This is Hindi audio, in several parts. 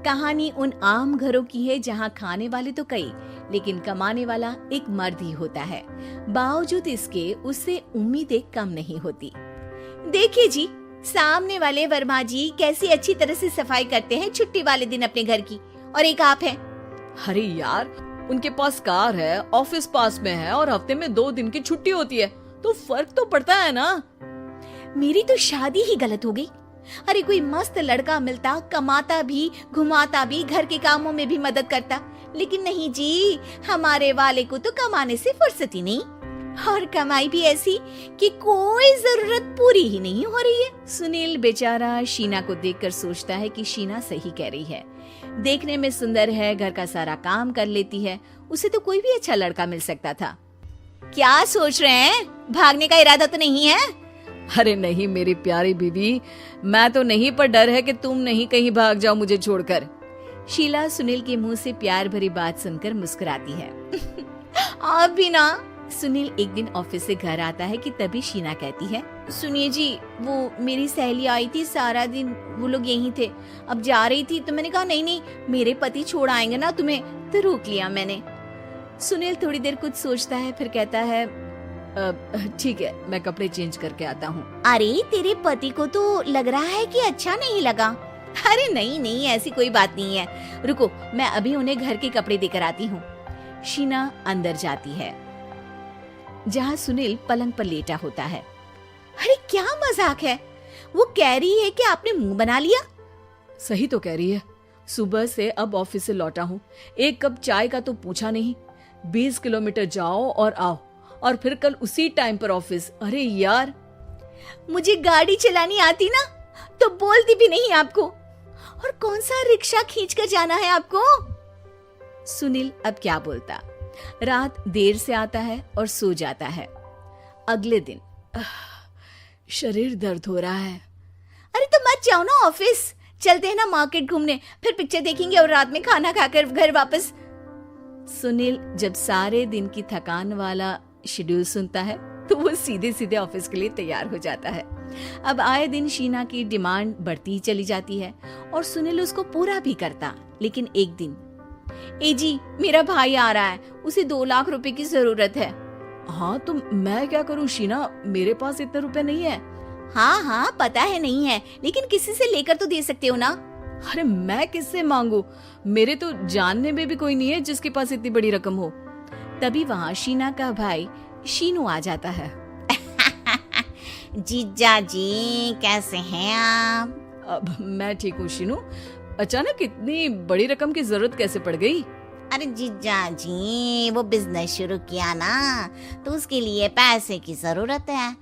कहानी उन आम घरों की है जहाँ खाने वाले तो कई, लेकिन कमाने वाला एक मर्द ही होता है। बावजूद इसके उससे उम्मीदें कम नहीं होती। देखिए जी, सामने वाले वर्मा जी कैसी अच्छी तरह से सफाई करते हैं छुट्टी वाले दिन अपने घर की, और एक आप हैं। अरे यार, उनके पास कार है, ऑफिस पास में है और हफ्ते में 2 दिन की छुट्टी होती है, तो फर्क तो पड़ता है ना। मेरी तो शादी ही गलत हो गई। अरे कोई मस्त लड़का मिलता, कमाता भी, घुमाता भी, घर के कामों में भी मदद करता, लेकिन नहीं जी, हमारे वाले को तो कमाने से फुर्सत ही नहीं, और कमाई भी ऐसी कि कोई जरूरत पूरी ही नहीं हो रही है। सुनील बेचारा शीना को देखकर सोचता है कि शीना सही कह रही है। देखने में सुंदर है, घर का सारा काम कर लेती है, उसे तो कोई भी अच्छा लड़का मिल सकता था। क्या सोच रहे हैं? भागने का इरादा तो नहीं है? अरे नहीं मेरी प्यारी बीवी, मैं तो नहीं, पर डर है कि तुम नहीं कहीं भाग जाओ मुझे छोड़कर। शीला सुनील के मुंह से प्यार भरी बात सुनकर मुस्कुराती है। आप भी ना। सुनील एक दिन ऑफिस से घर आता है कि तभी शीना कहती है, सुनिए जी, वो मेरी सहेली आई थी, सारा दिन वो लोग यहीं थे, अब जा रही थी तो मैंने कहा नहीं, मेरे पति छोड़ आएंगे ना तुम्हें, तो रोक लिया मैंने। सुनील थोड़ी देर कुछ सोचता है, फिर कहता है, ठीक है, मैं कपड़े चेंज करके आता हूँ। अरे तेरे पति को तो लग रहा है कि अच्छा नहीं लगा। अरे नहीं, ऐसी कोई बात नहीं है, रुको मैं अभी उन्हें घर के कपड़े देकर आती हूँ। शीना अंदर जाती है जहाँ सुनील पलंग पर लेटा होता है। अरे क्या मजाक है, वो कह रही है कि आपने मुंह बना लिया। सही तो कह रही है, सुबह से अब ऑफिस से लौटा हूँ, एक कप चाय का तो पूछा नहीं, 20 किलोमीटर जाओ और आओ, और फिर कल उसी टाइम पर ऑफिस। अरे यार, मुझे गाड़ी चलानी आती ना तो बोलती भी नहीं आपको, और कौन सा रिक्शा खींच कर जाना है आपको। सुनील अब क्या बोलता। रात देर से आता है और सो जाता है। अगले दिन शरीर दर्द हो रहा है। अरे तो मत जाओ ना ऑफिस, चलते हैं ना मार्केट घूमने, फिर पिक्चर देखेंगे और रात में खाना खाकर घर वापस। सुनील जब सारे दिन की थकान वाला शेड्यूल सुनता है तो वो सीधे सीधे ऑफिस के लिए तैयार हो जाता है। अब आए दिन शीना की डिमांड बढ़ती ही चली जाती है और सुनील उसको पूरा भी करता, लेकिन एक दिन, ए जी मेरा भाई आ रहा है, उसे 2 लाख रुपए की जरूरत है। हाँ तो मैं क्या करूँ शीना, मेरे पास इतने रुपए नहीं है। हाँ पता है नहीं है, लेकिन किसी से लेकर तो दे सकते हो ना। अरे मैं किससे मांगू, मेरे तो जानने में भी कोई नहीं है जिसके पास इतनी बड़ी रकम हो। तभी वहाँ शीना का भाई शीनू आ जाता है। जीजा जी कैसे हैं आप? अब मैं ठीक हूँ शीनू, अचानक इतनी बड़ी रकम की जरूरत कैसे पड़ गई? अरे जीजा जी, वो बिजनेस शुरू किया ना, तो उसके लिए पैसे की जरूरत है,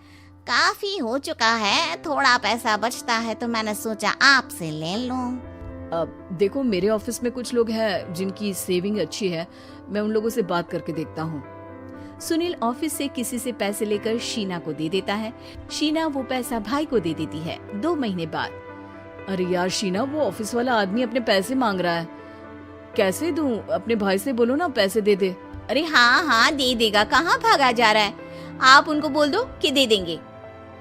काफी हो चुका है, थोड़ा पैसा बचता है तो मैंने सोचा आपसे ले लूं। अब देखो मेरे ऑफिस में कुछ लोग हैं जिनकी सेविंग अच्छी है, मैं उन लोगों से बात करके देखता हूँ। सुनील ऑफिस से किसी से पैसे लेकर शीना को दे देता है। शीना वो पैसा भाई को दे देती है। 2 महीने बाद, अरे यार शीना, वो ऑफिस वाला आदमी अपने पैसे मांग रहा है, कैसे दूं? अपने भाई से बोलो ना पैसे दे दे। अरे हाँ दे देगा, कहाँ भागा जा रहा है, आप उनको बोल दो कि दे देंगे।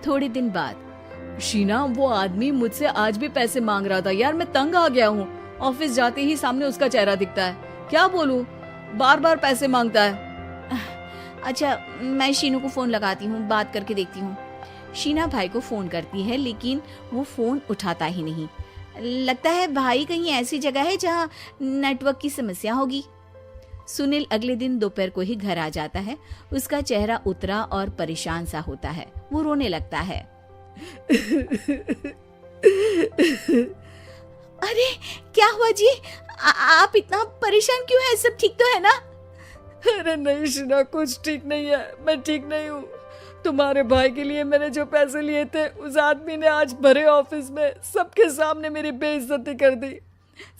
थोड़े दिन बाद, शीना वो आदमी मुझसे आज भी पैसे मांग रहा था यार, मैं तंग आ गया हूँ, ऑफिस जाते ही सामने उसका चेहरा दिखता है, क्या बोलूं, बार बार पैसे मांगता है। अच्छा मैं शीनू को फोन लगाती हूँ, बात करके देखती हूँ। शीना भाई को फोन करती है, लेकिन वो फोन उठाता ही नहीं। लगता है भाई कहीं ऐसी जगह है जहाँ नेटवर्क की समस्या होगी। सुनील अगले दिन दोपहर को ही घर आ जाता है। उसका चेहरा उतरा और परेशान सा होता है, वो रोने लगता है। अरे क्या हुआ जी, आप इतना परेशान क्यों हैं? सब ठीक तो है ना? अरे नहीं शीना, कुछ ठीक नहीं है, मैं ठीक नहीं हूँ। तुम्हारे भाई के लिए मैंने जो पैसे लिए थे, उस आदमी ने आज भरे ऑफिस में सबके सामने मेरी बेइज्जती कर दी।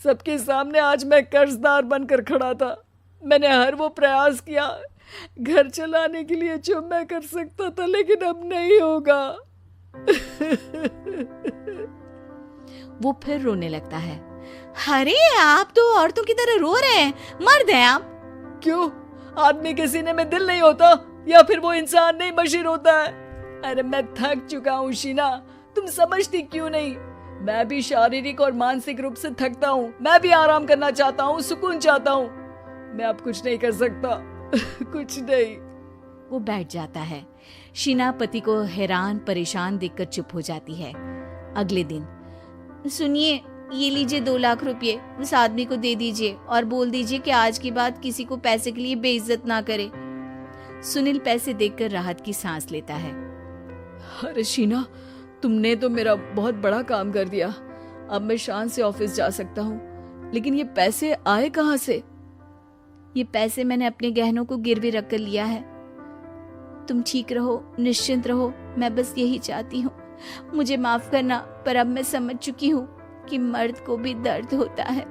सबके सामने आज मैं कर्जदार बनकर खड़ा था। मैंने हर वो प्रयास किया घर चलाने के लिए जो मैं कर सकता था, लेकिन अब नहीं होगा। वो फिर रोने लगता है। अरे आप तो औरतों की तरह रो रहे हैं, मर्द हैं आप। क्यों, आदमी के सीने में दिल नहीं होता, या फिर वो इंसान नहीं मशीन होता है? अरे मैं थक चुका हूँ शीना, तुम समझती क्यों नहीं? मैं भी शारीरिक और मानसिक रूप से थकता हूँ, मैं भी आराम करना चाहता हूँ, सुकून चाहता हूँ। मैं अब कुछ नहीं कर सकता। कुछ नहीं। वो बैठ जाता है। शीना पति को हैरान परेशान देखकर चुप हो जाती है। अगले दिन, सुनिए, ये लीजिए 2 लाख रुपए, उस आदमी को दे दीजिए और बोल दीजिए कि आज के बाद किसी को पैसे के लिए बेइज्जत ना करे। सुनील पैसे देखकर राहत की सांस लेता है। अरे शीना, तुमने तो मेरा बहुत बड़ा काम कर दिया। अब मैं शान से ऑफिस जा सकता हूँ। लेकिन ये पैसे आए कहाँ से? ये पैसे मैंने अपने गहनों को गिरवी रख कर लिया है। तुम ठीक रहो, निश्चिंत रहो, मैं बस यही चाहती हूँ। मुझे माफ करना, पर अब मैं समझ चुकी हूँ कि मर्द को भी दर्द होता है।